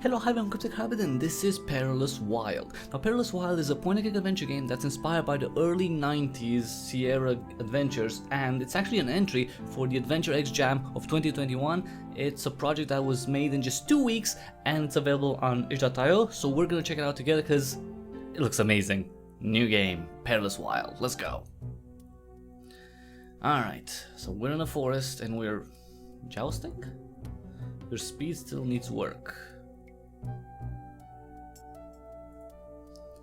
Hello, hi, I'm Cryptic Hybrid and this is Perilous Wilde. Now, Perilous Wilde is a point-and-click adventure game that's inspired by the early 90s Sierra adventures, and it's actually an entry for the AdvXJam of 2021. It's a project that was made in just 2 weeks and it's available on itch.io, so we're gonna check it out together because it looks amazing. New game, Perilous Wilde. Let's go. Alright, so we're in a forest and we're jousting? Your speed still needs work.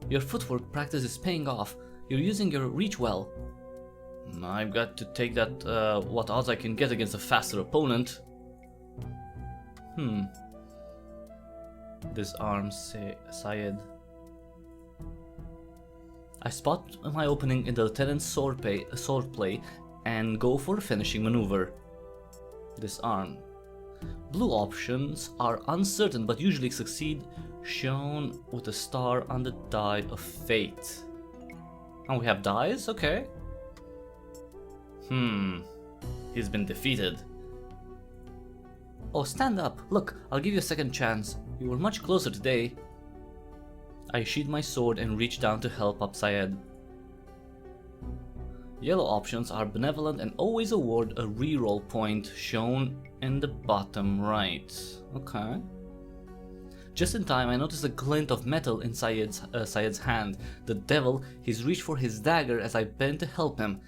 Your footwork practice is paying off. You're using your reach well. I've got to take that what odds I can get against a faster opponent. Disarm Syed. I spot my opening in the lieutenant's sword play and go for a finishing maneuver. Disarm. Blue options are uncertain but usually succeed, shown with a star on the die of fate. And we have dies? Okay. He's been defeated. Oh, stand up. Look, I'll give you a second chance. You were much closer today. I sheathe my sword and reach down to help up Syed. Yellow options are benevolent and always award a reroll point, shown in the bottom right. Okay. Just in time, I notice a glint of metal in Syed's hand. The devil, he's reached for his dagger as I bend to help him.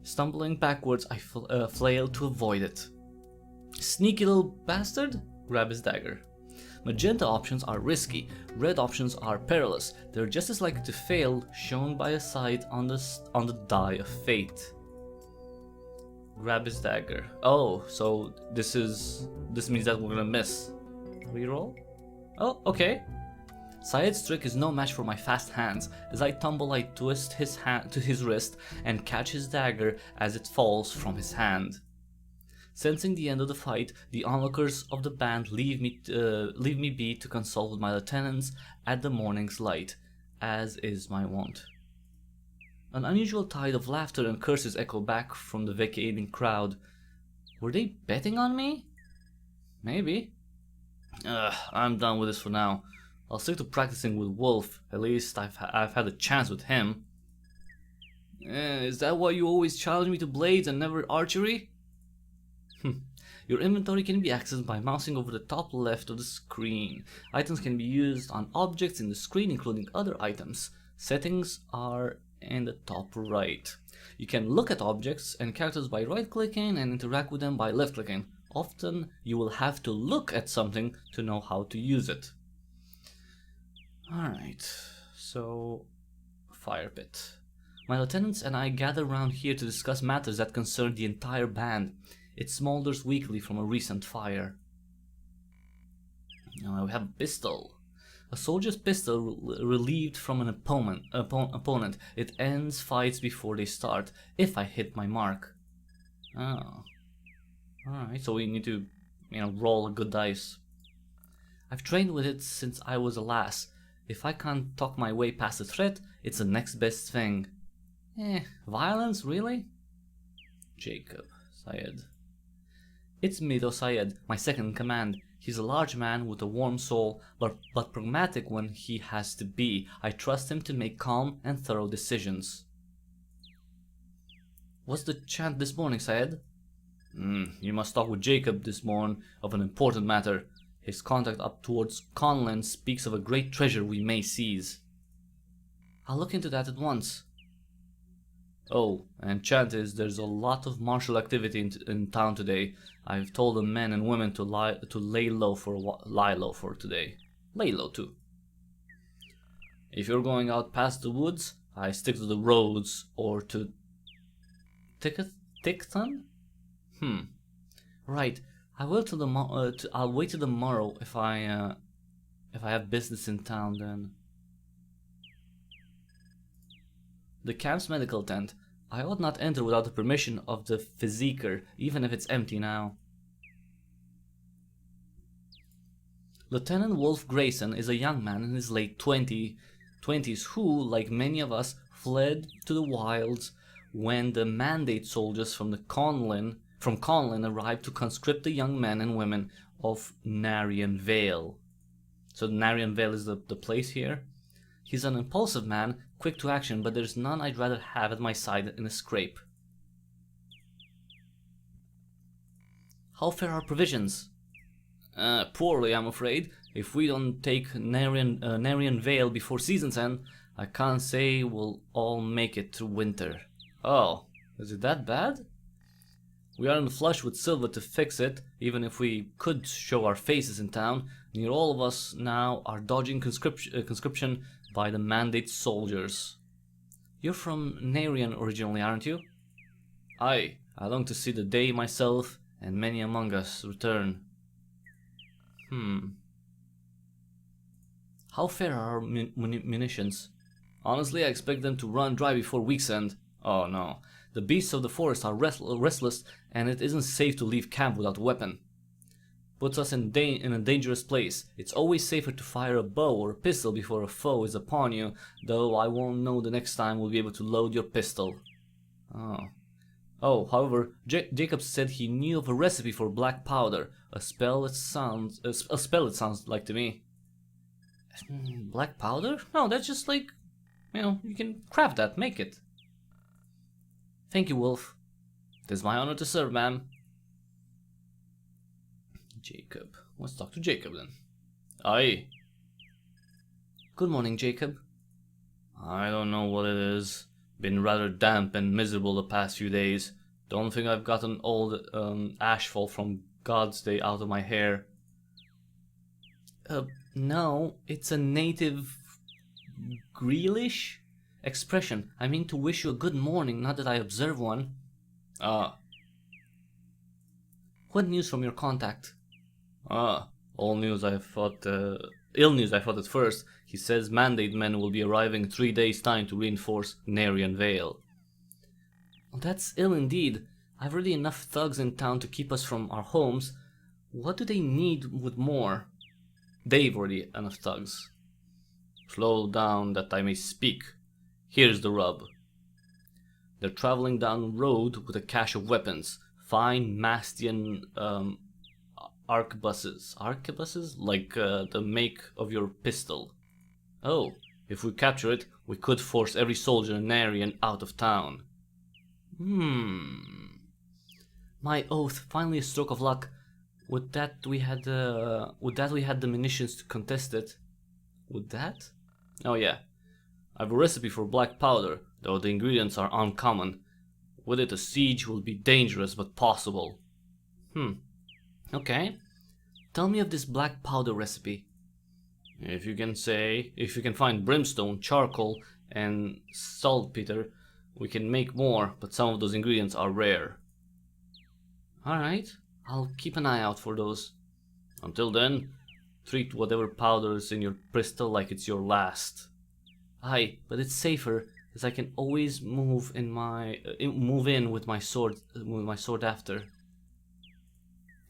Stumbling backwards, I flail to avoid it. Sneaky little bastard, grab his dagger. Magenta options are risky, red options are perilous. They're just as likely to fail, shown by a sight on the die of fate. Grab his dagger. Oh, so this means that we're gonna miss. Reroll? Oh, okay. Syed's trick is no match for my fast hands. As I tumble, I twist his hand to his wrist and catch his dagger as it falls from his hand. Sensing the end of the fight, the onlookers of the band leave me be to consult with my lieutenants at the morning's light, as is my wont. An unusual tide of laughter and curses echo back from the vacating crowd. Were they betting on me? Maybe. I'm done with this for now. I'll stick to practicing with Wolf. At least I've had a chance with him. Is that why you always challenge me to blades and never archery? Your inventory can be accessed by mousing over the top left of the screen. Items can be used on objects in the screen, including other items. Settings are in the top right. You can look at objects and characters by right-clicking and interact with them by left-clicking. Often, you will have to look at something to know how to use it. Alright, so fire pit. My lieutenants and I gather around here to discuss matters that concern the entire band. It smolders weakly from a recent fire. Now we have a pistol. A soldier's pistol relieved from an opponent. It ends fights before they start, if I hit my mark. Oh. Alright, so we need to, roll a good dice. I've trained with it since I was a lass. If I can't talk my way past a threat, it's the next best thing. Violence, really? Jacob, Syed. It's Mido Syed, my second in command. He's a large man with a warm soul, but pragmatic when he has to be. I trust him to make calm and thorough decisions. What's the chant this morning, Syed? You must talk with Jacob this morn of an important matter. His contact up towards Conlin speaks of a great treasure we may seize. I'll look into that at once. Oh, and chant is there's a lot of martial activity in town today. I've told the men and women to lay low for today. Lay low too. If you're going out past the woods, I stick to the roads or to Tickton? Right. I'll wait till the morrow if I have business in town then. The camp's medical tent. I ought not enter without the permission of the physiker, even if it's empty now. Lieutenant Wolf Grayson is a young man in his late 20s who, like many of us, fled to the wilds when the mandate soldiers from Conlin arrived to conscript the young men and women of Narian Vale. So Narian Vale is the place here. He's an impulsive man, quick to action, but there's none I'd rather have at my side in a scrape. How fair are provisions? Poorly, I'm afraid. If we don't take Narian Vale before season's end, I can't say we'll all make it through winter. Oh, is it that bad? We aren't flush with silver to fix it, even if we could show our faces in town. Near all of us now are dodging conscription by the mandate soldiers. You're from Narian originally, aren't you? Aye, I long to see the day myself and many among us return. How fair are our munitions? Honestly, I expect them to run dry before week's end. Oh no. The beasts of the forest are restless, and it isn't safe to leave camp without a weapon. Puts us in a dangerous place. It's always safer to fire a bow or a pistol before a foe is upon you, though I won't know the next time we'll be able to load your pistol. Oh, however, Jacob said he knew of a recipe for black powder, a spell it sounds like to me. Black powder? No, that's just like, you can craft that, make it. Thank you, Wolf. It is my honor to serve, ma'am. Jacob. Let's talk to Jacob then. Aye. Good morning, Jacob. I don't know what it is. Been rather damp and miserable the past few days. Don't think I've gotten all the ashfall from God's Day out of my hair. No, it's a native Greelish expression. I mean to wish you a good morning, not that I observe one. Ah. What news from your contact? Ill news I thought at first. He says mandate men will be arriving in 3 days' time to reinforce Narian Vale. Well, that's ill indeed. I've already enough thugs in town to keep us from our homes. What do they need with more? They've already enough thugs. Slow down that I may speak. Here's the rub. They're traveling down the road with a cache of weapons. Fine Mastian arquebuses. Arquebuses? Like the make of your pistol. Oh, if we capture it, we could force every soldier in Narian out of town. My oath, finally a stroke of luck. Would that we had the munitions to contest it. Would that? Oh yeah. I have a recipe for black powder, though the ingredients are uncommon. With it a siege will be dangerous but possible. Okay. Tell me of this black powder recipe. If you can find brimstone, charcoal, and saltpeter, we can make more, but some of those ingredients are rare. Alright, I'll keep an eye out for those. Until then, treat whatever powder is in your pistol like it's your last. Aye, but it's safer, as I can always move in with my sword after.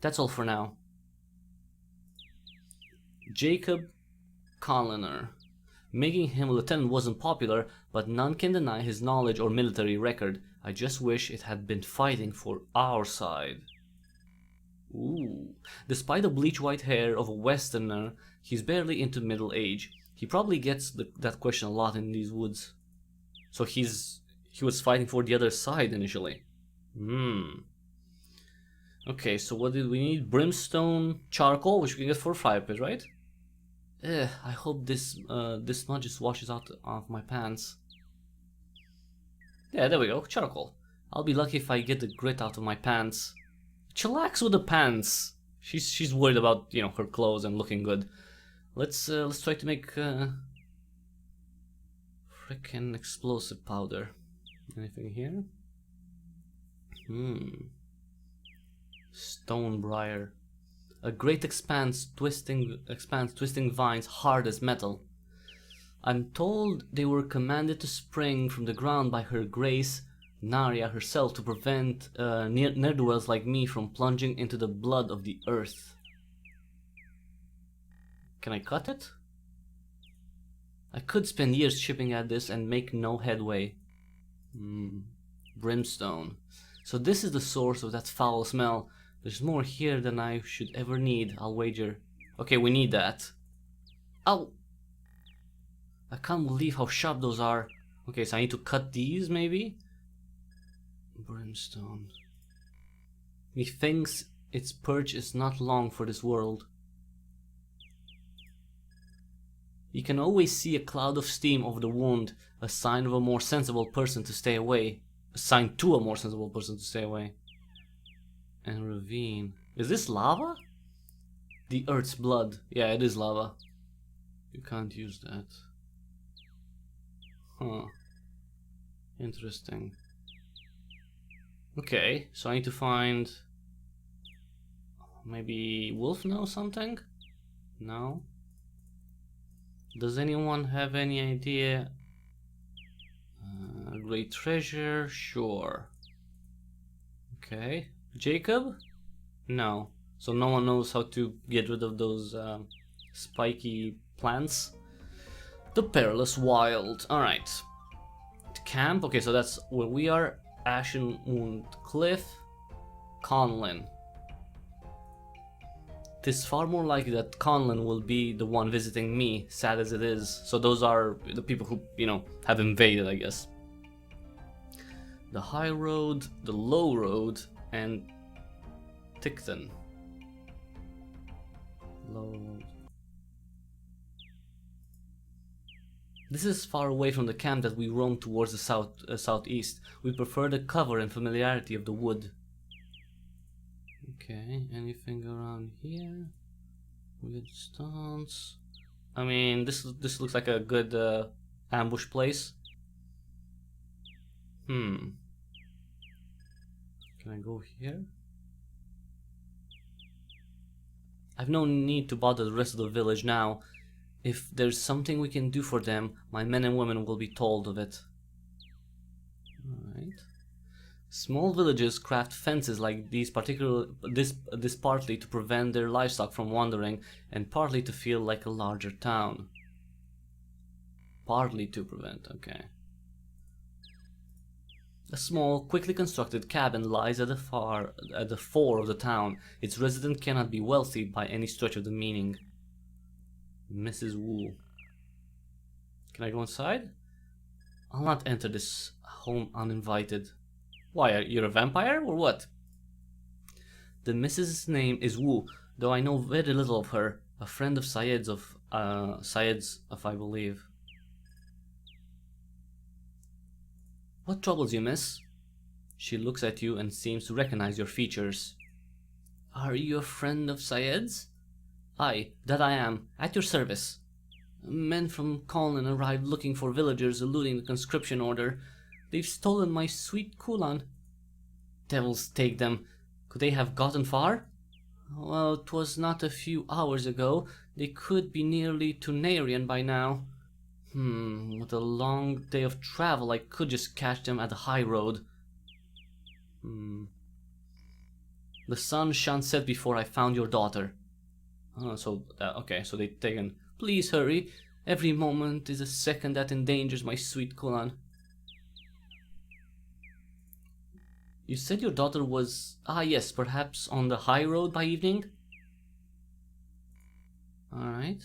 That's all for now. Jacob Colliner. Making him a lieutenant wasn't popular, but none can deny his knowledge or military record. I just wish it had been fighting for our side. Ooh. Despite the bleach-white hair of a Westerner, he's barely into middle age. He probably gets that question a lot in these woods. So he was fighting for the other side initially. Okay, so what did we need? Brimstone, charcoal, which we can get for a fire pit, right? I hope this smudge just washes out of my pants. Yeah, there we go, charcoal. I'll be lucky if I get the grit out of my pants. Chillax with the pants. She's worried about, her clothes and looking good. Let's try to make frickin' explosive powder. Anything here? Stonebriar. A great expanse twisting vines hard as metal. I'm told they were commanded to spring from the ground by her grace, Naria herself, to prevent ne'er-do-wells like me from plunging into the blood of the earth. Can I cut it? I could spend years chipping at this and make no headway. Brimstone. So this is the source of that foul smell. There's more here than I should ever need, I'll wager. Okay, we need that. Ow! I can't believe how sharp those are. Okay, so I need to cut these, maybe? Brimstone. Methinks its purge is not long for this world. You can always see a cloud of steam over the wound, a sign of a more sensible person to stay away. A sign to a more sensible person to stay away. And ravine. Is this lava? The earth's blood. Yeah, it is lava. You can't use that. Huh. Interesting. Okay, so I need to find... Maybe Wolf knows something? No? Does anyone have any idea? Great treasure? Sure. Okay. Jacob? No. So no one knows how to get rid of those spiky plants. The Perilous Wilde. Alright. Camp. Okay, so that's where we are. Ashen Wound Cliff. Conlin. It's far more likely that Conlin will be the one visiting me, sad as it is. So those are the people who, you know, have invaded, I guess. The High Road, the Low Road, and Ticton. Low Road. This is far away from the camp that we roam towards the southeast. We prefer the cover and familiarity of the wood. Okay, anything around here? Weird stones. I mean, this looks like a good ambush place. Can I go here? I've no need to bother the rest of the village now. If there's something we can do for them, my men and women will be told of it. Alright. Small villages craft fences like these this partly to prevent their livestock from wandering and partly to feel like a larger town. Partly to prevent, okay. A small, quickly constructed cabin lies at the fore of the town. Its resident cannot be wealthy by any stretch of the meaning. Mrs. Wu. Can I go inside? I'll not enter this home uninvited. Why, you're a vampire or what? The Mrs.'s name is Wu, though I know very little of her. A friend of Syed's I believe. What troubles you, miss? She looks at you and seems to recognize your features. Are you a friend of Syed's? Aye, that I am, at your service. Men from Colin arrived looking for villagers eluding the conscription order. They've stolen my sweet Kulan. Devils take them. Could they have gotten far? Well, 'twas not a few hours ago. They could be nearly to Narian by now. With a long day of travel, I could just catch them at the high road. The sun shan't set before I found your daughter. Okay, so they've taken... Please hurry. Every moment is a second that endangers my sweet Kulan. You said your daughter was... Ah yes, perhaps on the high road by evening? Alright.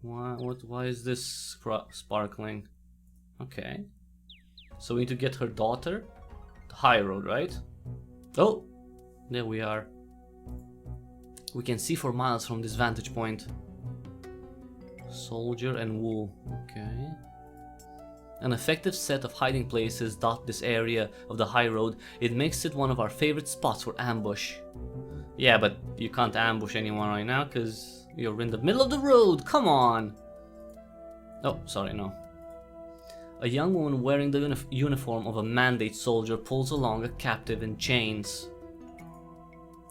Why is this sparkling? Okay. So we need to get her daughter. The high road, right? Oh! There we are. We can see for miles from this vantage point. Soldier and Wu. Okay. An effective set of hiding places dot this area of the high road. It makes it one of our favorite spots for ambush. Yeah, but you can't ambush anyone right now because you're in the middle of the road. Come on! Oh, sorry, no. A young woman wearing the uniform of a mandate soldier pulls along a captive in chains.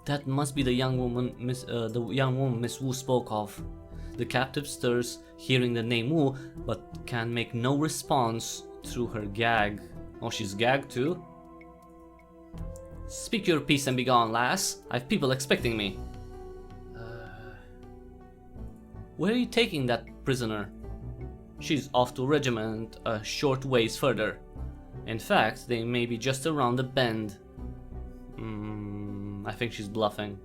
That must be the young woman Miss Wu spoke of. The captive stirs, hearing the name Wu, but can make no response through her gag. Oh, she's gagged too? Speak your piece and be gone, lass. I've people expecting me. Where are you taking that prisoner? She's off to a regiment a short ways further. In fact, they may be just around the bend. I think she's bluffing.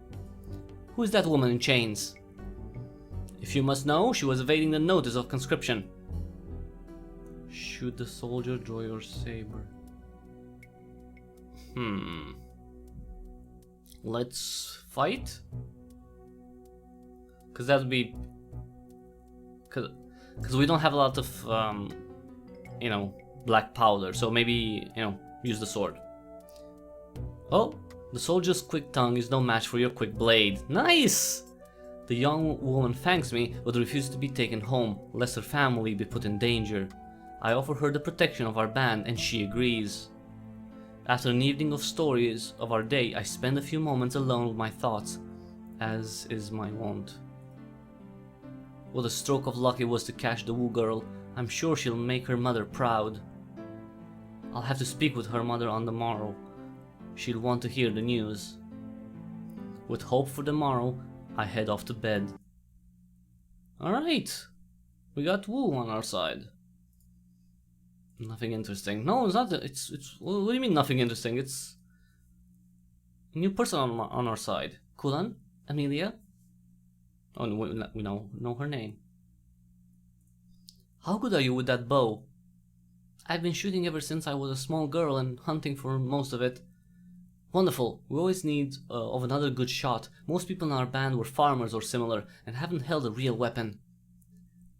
Who's that woman in chains? If you must know, she was evading the notice of conscription. Shoot the soldier, draw your saber. Let's fight? Cause that would be... Cause we don't have a lot of, you know, black powder, so maybe, you know, use the sword. Oh, the soldier's quick tongue is no match for your quick blade. Nice! The young woman thanks me, but refuses to be taken home, lest her family be put in danger. I offer her the protection of our band, and she agrees. After an evening of stories of our day, I spend a few moments alone with my thoughts, as is my wont. What a stroke of luck it was to catch the woo girl. I'm sure she'll make her mother proud. I'll have to speak with her mother on the morrow. She'll want to hear the news. With hope for the morrow, I head off to bed. Alright, we got woo on our side. Nothing interesting. No, it's not. It's. What do you mean nothing interesting? It's a new person on our side. Kulan, Amelia. Oh, we know her name. How good are you with that bow? I've been shooting ever since I was a small girl and hunting for most of it. Wonderful. We always need of another good shot. Most people in our band were farmers or similar and haven't held a real weapon.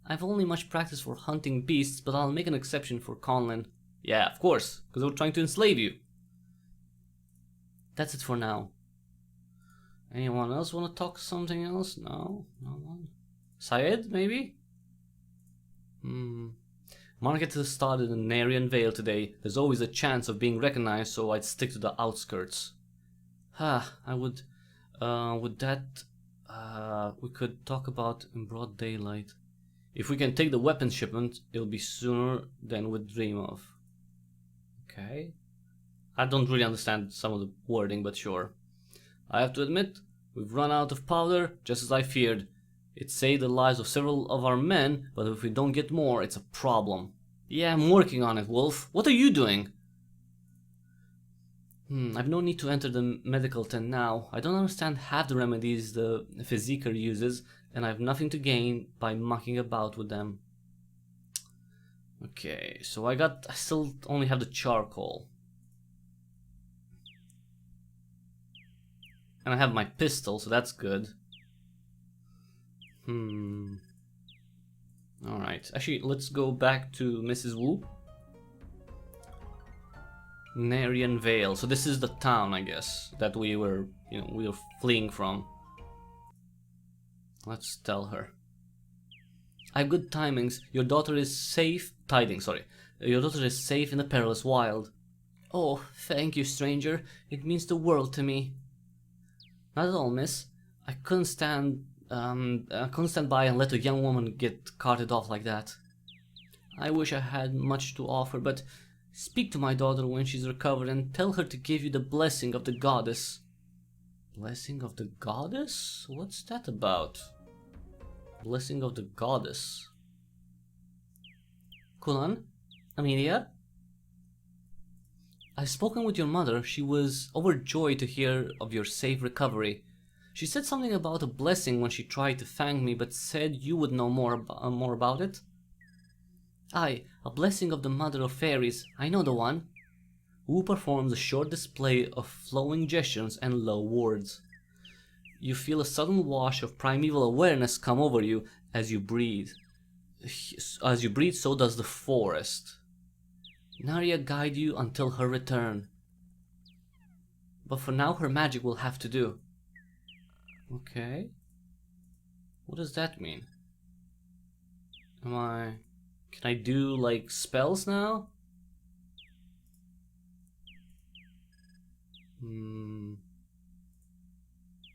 I've only much practice for hunting beasts, but I'll make an exception for Conlin. Yeah, of course, because we're trying to enslave you. That's it for now. Anyone else want to talk something else? No? No one? Syed, maybe? Market has started in Narian Vale today. There's always a chance of being recognized, so I'd stick to the outskirts. I would... with that... we could talk about in broad daylight. If we can take the weapons shipment, it'll be sooner than we'd dream of. Okay. I don't really understand some of the wording, but sure. I have to admit, we've run out of powder, just as I feared. It saved the lives of several of our men, but if we don't get more, it's a problem. Yeah, I'm working on it, Wolf. What are you doing? I've no need to enter the medical tent now. I don't understand half the remedies the Physiker uses, and I have nothing to gain by mucking about with them. Okay, so I still only have the charcoal. And I have my pistol, so that's good. Alright, actually, let's go back to Mrs. Wu. Narian Vale. So this is the town, I guess, that we were fleeing from. Let's tell her. I have good tidings. Your daughter is safe. Your daughter is safe in the Perilous Wilde. Oh, thank you, stranger. It means the world to me. Not at all, miss. I couldn't stand by and let a young woman get carted off like that. I wish I had much to offer, but speak to my daughter when she's recovered and tell her to give you the blessing of the goddess. Blessing of the goddess? What's that about? Blessing of the goddess. Kulan? Amelia? I've spoken with your mother. She was overjoyed to hear of your safe recovery. She said something about a blessing when she tried to thank me, but said you would know more about it. Aye, a blessing of the mother of fairies. I know the one. Wu performs a short display of flowing gestures and low words. You feel a sudden wash of primeval awareness come over you as you breathe. As you breathe, so does the forest. Narya guide you until her return. But for now, her magic will have to do. Okay. What does that mean? Can I do, like, spells now?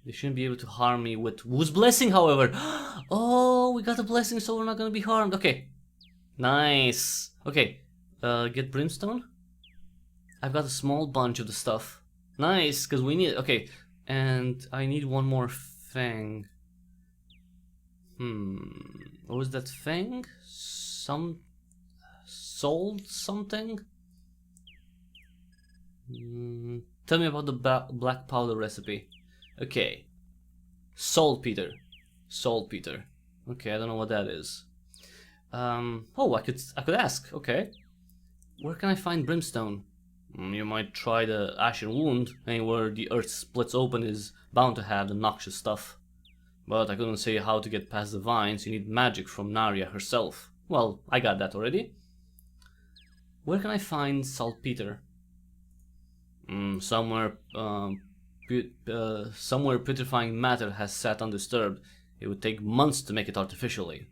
They shouldn't be able to harm me with Wu's blessing, however. Oh, we got a blessing, so we're not gonna be harmed. Okay. Nice. Okay. Get brimstone. I've got a small bunch of the stuff. Nice, because we need... Okay. And I need one more thing. What was that thing? Sold something? Tell me about the black powder recipe. Okay. Saltpeter. Okay, I don't know what that is. Oh, I could ask. Okay. Where can I find brimstone? You might try the Ashen Wound. Anywhere the earth splits open is bound to have the noxious stuff. But I couldn't say how to get past the vines. You need magic from Narya herself. Well, I got that already. Where can I find saltpeter? Somewhere putrefying matter has sat undisturbed. It would take months to make it artificially.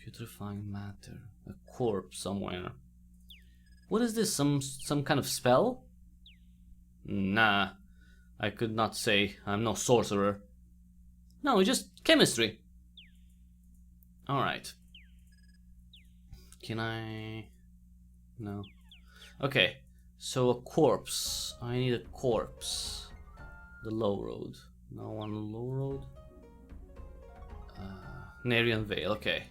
Putrefying matter. A corpse somewhere. What is this? Some kind of spell? Nah, I could not say. I'm no sorcerer. No, it's just chemistry. Alright. Can I... No. Okay, so a corpse. I need a corpse. The low road. No one on the low road. Narian Vale, okay.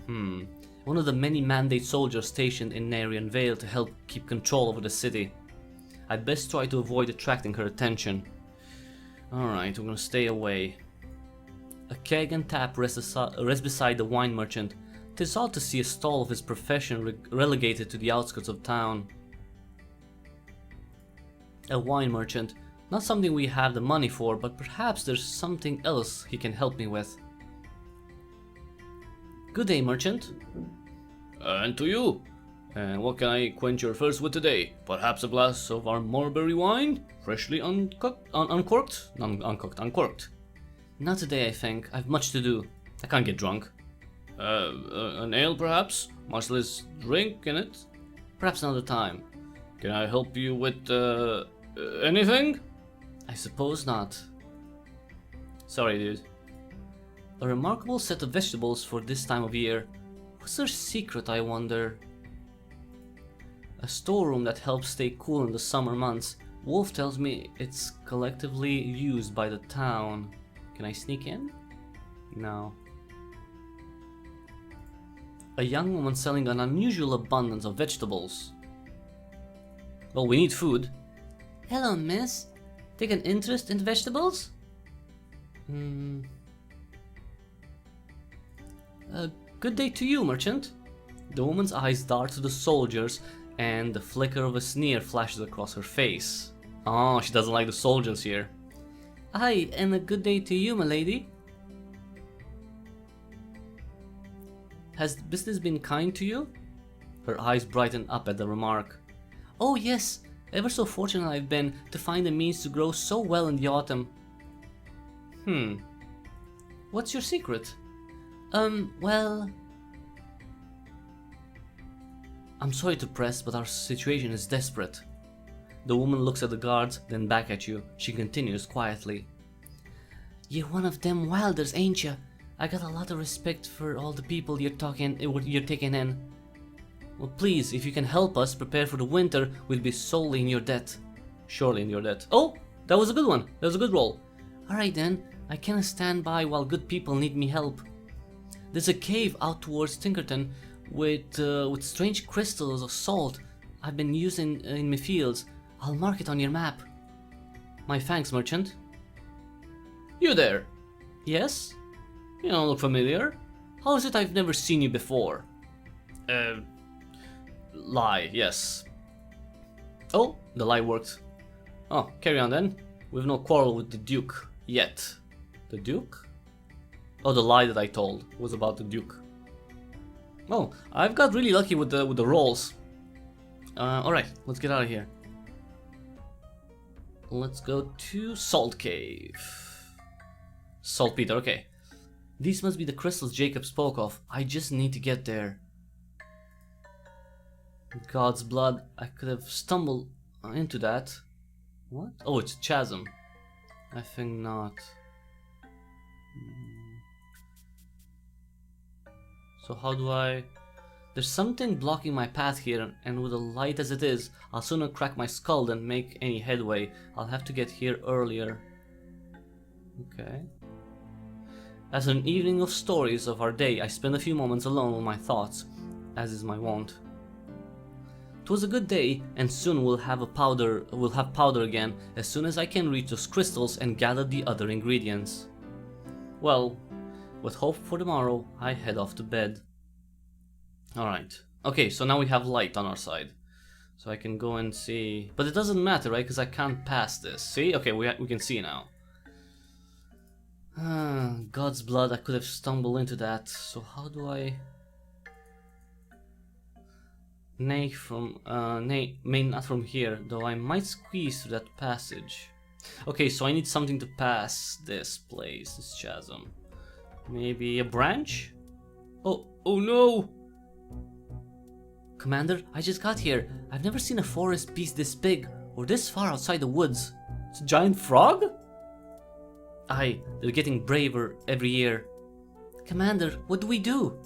One of the many mandate soldiers stationed in Narian Vale to help keep control over the city. I'd best try to avoid attracting her attention. Alright, we're gonna stay away. A keg and tap rest beside the wine merchant. 'Tis odd to see a stall of his profession relegated to the outskirts of town. A wine merchant. Not something we have the money for, but perhaps there's something else he can help me with. Good day, merchant. And to you. And what can I quench your thirst with today? Perhaps a glass of our mulberry wine? Freshly uncorked? Uncorked. Not today, I think. I've much to do. I can't get drunk. An ale, perhaps? Much less drink in it? Perhaps another time. Can I help you with, anything? I suppose not. Sorry, dude. A remarkable set of vegetables for this time of year. What's their secret, I wonder? A storeroom that helps stay cool in the summer months. Wolf tells me it's collectively used by the town. Can I sneak in? No. A young woman selling an unusual abundance of vegetables. Well, we need food. Hello, miss. Take an interest in vegetables? Good day to you, merchant. The woman's eyes dart to the soldiers, and the flicker of a sneer flashes across her face. Oh, she doesn't like the soldiers here. Aye, and a good day to you, my lady. Has business been kind to you? Her eyes brighten up at the remark. Oh yes, ever so fortunate I've been to find the means to grow so well in the autumn. What's your secret? Well... I'm sorry to press, but our situation is desperate. The woman looks at the guards, then back at you. She continues quietly. You're one of them Wilders, ain't ya? I got a lot of respect for all the people you're taking in. Well, please, if you can help us prepare for the winter, we'll be solely in your debt. Surely in your debt. Oh, that was a good one. That was a good roll. Alright then, I cannot stand by while good people need me help. There's a cave out towards Tinkerton with strange crystals of salt I've been using in my fields. I'll mark it on your map. My thanks, merchant. You there? Yes? You don't look familiar. How is it I've never seen you before? Lie, yes. Oh, the lie worked. Oh, carry on then. We've no quarrel with the Duke yet. The Duke? Oh, the lie that I told was about the Duke. Oh, I've got really lucky with the rolls. Alright, let's get out of here. Let's go to Salt Cave. Saltpeter, okay. These must be the crystals Jacob spoke of. I just need to get there. God's blood, I could have stumbled into that. What? Oh, it's a chasm. I think not. So how do I... There's something blocking my path here, and with a light as it is, I'll sooner crack my skull than make any headway. I'll have to get here earlier. Okay. As an evening of stories of our day, I spend a few moments alone with my thoughts, as is my wont. 'Twas a good day, and soon we'll have powder again, as soon as I can reach those crystals and gather the other ingredients. Well, with hope for tomorrow, I head off to bed. Alright. Okay, so now we have light on our side. So I can go and see... But it doesn't matter, right? Because I can't pass this. See? Okay, we can see now. God's blood, I could have stumbled into that. So how do I... Nay, may not from here, though I might squeeze through that passage. Okay, so I need something to pass this place, this chasm. Maybe a branch? Oh no! Commander, I just got here. I've never seen a forest beast this big, or this far outside the woods. It's a giant frog? Aye, they're getting braver every year. Commander, what do we do?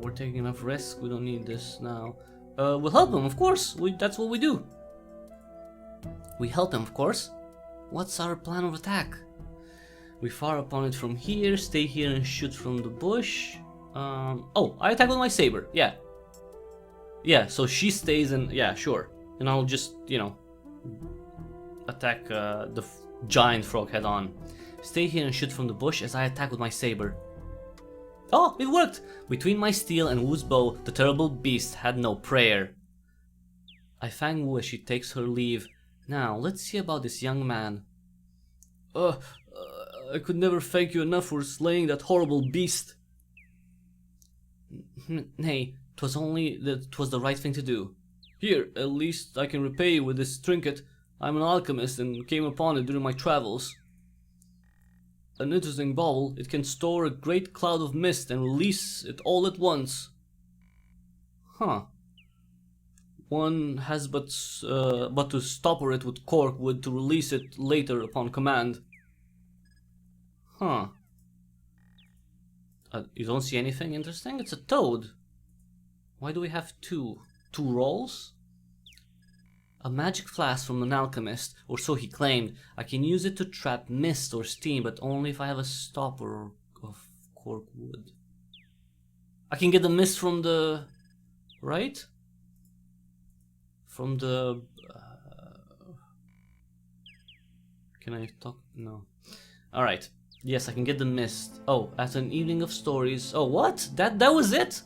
We're taking enough risk, we don't need this now. We'll help him, of course, that's what we do. We help him, of course. What's our plan of attack? We fire upon it from here, stay here and shoot from the bush. Oh, I attack with my saber, yeah. Yeah, so she stays and, yeah, sure. And I'll just, you know, attack the giant frog head on. Stay here and shoot from the bush as I attack with my saber. Oh, it worked! Between my steel and Wu's bow, the terrible beast had no prayer. I thank Wu as she takes her leave. Now, let's see about this young man. I could never thank you enough for slaying that horrible beast. Nay, 'twas the right thing to do. Here, at least I can repay you with this trinket. I'm an alchemist and came upon it during my travels. An interesting bauble, it can store a great cloud of mist and release it all at once. Huh. One has but to stopper it with cork wood to release it later upon command. Huh. You don't see anything interesting? It's a toad. Why do we have two? 2 rolls? A magic flask from an alchemist, or so he claimed. I can use it to trap mist or steam, but only if I have a stopper of cork wood. I can get the mist from the... right? From the... Can I talk? No. Alright. Yes, I can get the mist. Oh, at an evening of stories. Oh, what? That was it?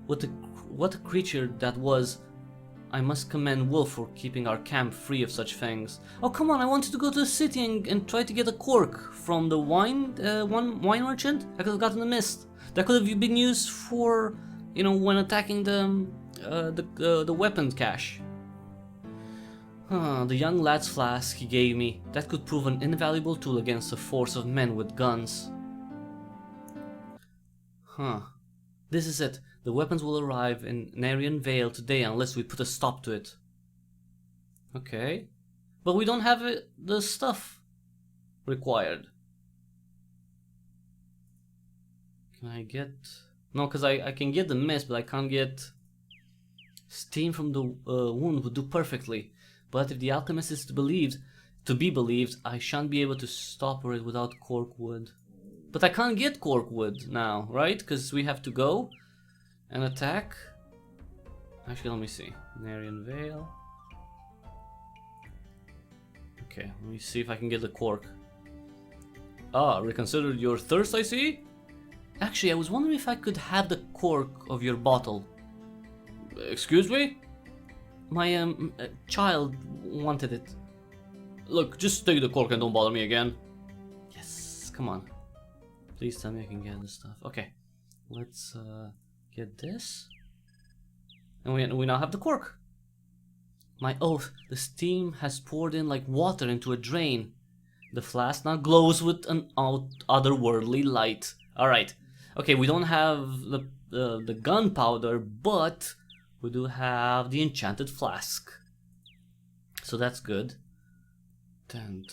What a creature that was. I must commend Wolf for keeping our camp free of such things. Oh, come on, I wanted to go to the city and try to get a cork from the wine merchant. I could have gotten the mist. That could have been used for, you know, when attacking the weapons cache. The young lad's flask he gave me. That could prove an invaluable tool against a force of men with guns. This is it. The weapons will arrive in Narian Vale today unless we put a stop to it. Okay. But we don't have the stuff required. Can I get... No, because I can get the mist, but I can't get... Steam from the wound would do perfectly. But if the alchemist is to be believed, I shan't be able to stopper it without cork wood. But I can't get cork wood now, right? Because we have to go and attack. Actually, let me see. Narian Vale. Okay, let me see if I can get the cork. Ah, reconsidered your thirst, I see? Actually, I was wondering if I could have the cork of your bottle. Excuse me? My child wanted it. Look, just take the cork and don't bother me again. Yes, come on. Please tell me I can get this stuff. Okay, let's get this. And we now have the cork. My oath, the steam has poured in like water into a drain. The flask now glows with an otherworldly light. Alright. Okay, we don't have the gunpowder, but we do have the enchanted flask. So that's good. And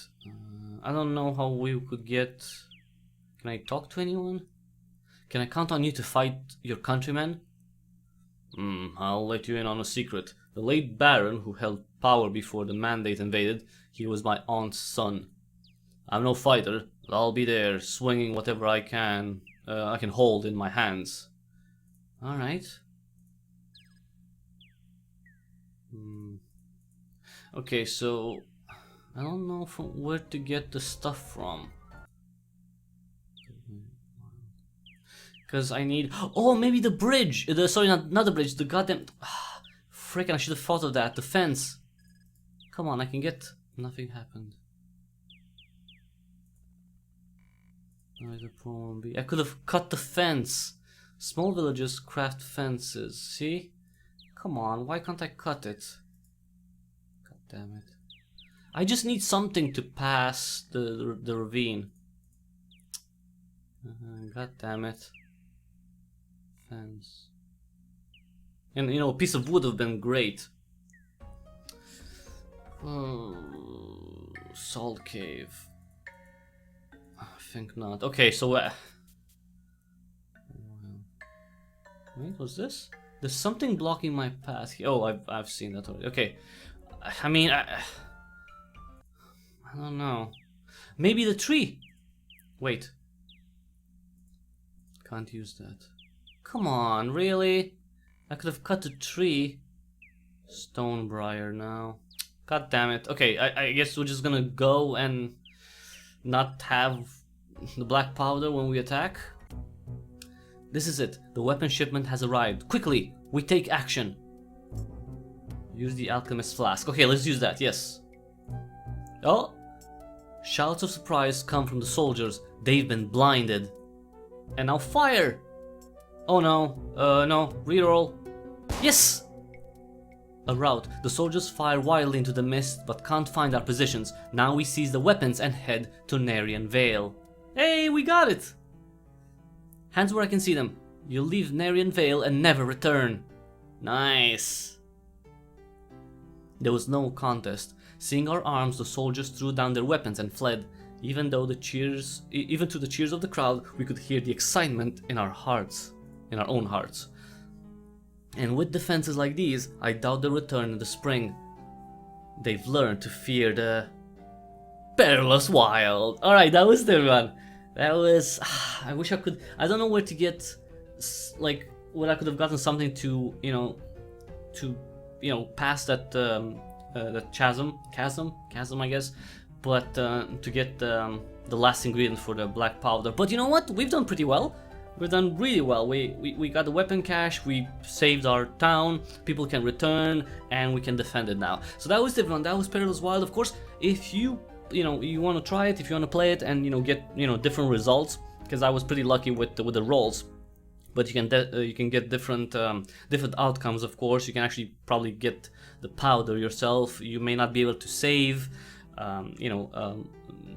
I don't know how we could get... Can I talk to anyone? Can I count on you to fight your countrymen? I'll let you in on a secret. The late Baron, who held power before the Mandate invaded, he was my aunt's son. I'm no fighter, but I'll be there, swinging whatever I can hold in my hands. Alright. Okay, so... I don't know where to get the stuff from. Because I need... Oh, maybe the bridge! Sorry, not the bridge, the goddamn... Frickin', I should have thought of that. The fence. Come on, I can get... Nothing happened. I could have cut the fence. Small villages craft fences. See? Come on, why can't I cut it? God damn it. I just need something to pass the ravine. God damn it. Fence. And you know, a piece of wood would have been great. Oh, salt cave. I think not. Okay, so wait, what's this? There's something blocking my path here. Oh, I've seen that already. Okay, I mean, I don't know. Maybe the tree. Wait. Can't use that. Come on, really? I could have cut the tree. Stonebriar now. God damn it. Okay, I guess we're just gonna go and not have the black powder when we attack. This is it. The weapon shipment has arrived. Quickly, we take action. Use the alchemist flask. Okay, let's use that. Yes. Oh. Shouts of surprise come from the soldiers. They've been blinded. And now fire! Oh no. No. Reroll. Yes! A rout. The soldiers fire wildly into the mist but can't find our positions. Now we seize the weapons and head to Narian Vale. Hey, we got it! Hands where I can see them. You'll leave Narian Vale and never return. Nice. There was no contest. Seeing our arms, the soldiers threw down their weapons and fled. Even to the cheers of the crowd, we could hear the excitement in our hearts, in our own hearts. And with defenses like these, I doubt they'll return in the spring. They've learned to fear the Perilous Wilde. Alright, that was the one. That was... I wish I could... I don't know where to get... Like, where I could have gotten something to, pass that, that chasm, I guess. But to get the last ingredient for the black powder. But you know what? We've done pretty well. We've done really well. We got the weapon cache, we saved our town, people can return, and we can defend it now. So that was different. That was Perilous Wilde. Of course, if you want to try it, if you want to play it, and get different results, because I was pretty lucky with the rolls. But you can get different outcomes. Of course, you can actually probably get the powder yourself. You may not be able to save,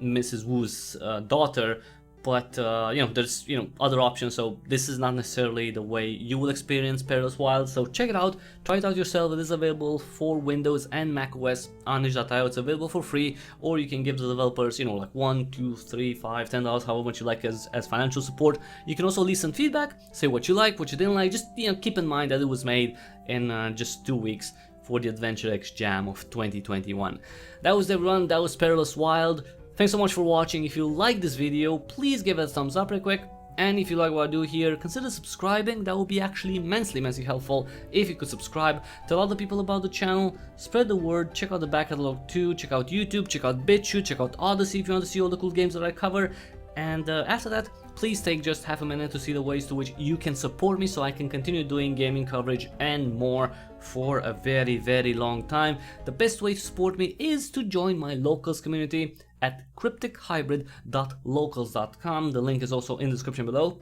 Mrs. Wu's daughter. But there's other options, so this is not necessarily the way you will experience Perilous Wilde. So check it out, try it out yourself. It is available for Windows and macOS on itch.io. It's available for free, or you can give the developers like $1, $2, $3, $5, $10, however much you like as financial support. You can also leave some feedback, say what you like, what you didn't like. Just keep in mind that it was made in just 2 weeks for the AdvXJam of 2021. That was everyone. That was Perilous Wilde. Thanks so much for watching. If you like this video, please give it a thumbs up real quick. And if you like what I do here, consider subscribing. That would be actually immensely helpful if you could subscribe. Tell other people about the channel, spread the word, check out the back catalog too, check out YouTube, check out BitChute, check out Odyssey if you want to see all the cool games that I cover. And after that, please take just half a minute to see the ways to which you can support me so I can continue doing gaming coverage and more for a very long time. The best way to support me is to join my locals community at cryptichybrid.locals.com. The link is also in the description below.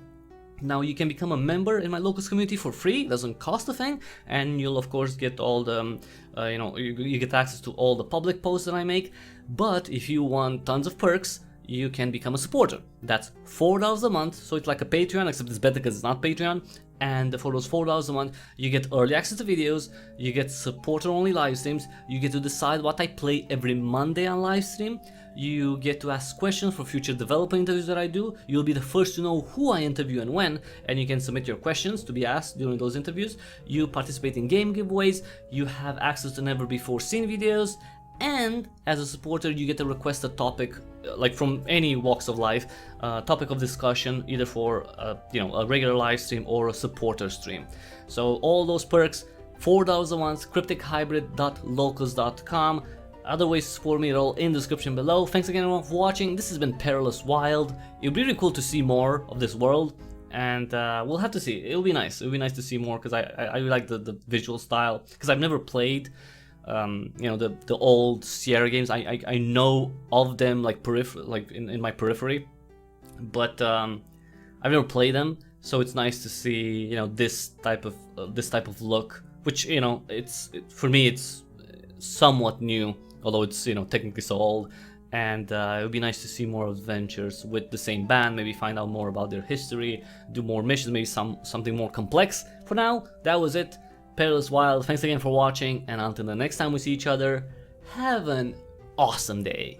Now you can become a member in my locals community for free. It doesn't cost a thing, and you'll of course get all the you get access to all the public posts that I make. But if you want tons of perks, you can become a supporter. That's $4 a month, so it's like a Patreon, except it's better because it's not Patreon. And for those $4 a month, you get early access to videos, you get supporter-only live streams, you get to decide what I play every Monday on live stream, you get to ask questions for future developer interviews that I do, you'll be the first to know who I interview and when, and you can submit your questions to be asked during those interviews, you participate in game giveaways, you have access to never before seen videos, and as a supporter you get to request a topic like from any walks of life, topic of discussion either for a regular live stream or a supporter stream. So all those perks, $4 a month, cryptichybrid.locals.com. Other ways to support me are all in the description below. Thanks again everyone for watching. This has been Perilous Wilde. It would be really cool to see more of this world. and we'll have to see. It'll be nice. It'll be nice to see more because I really like the visual style, because I've never played you know, the old Sierra games. I know of them like in my periphery, but I've never played them, so it's nice to see, you know, this type of look, which, you know, for me it's somewhat new, although it's, you know, technically so old. And it would be nice to see more adventures with the same band, maybe find out more about their history, do more missions, maybe something more complex. For now, that was it. Perilous Wilde, thanks again for watching, and until the next time we see each other, have an awesome day.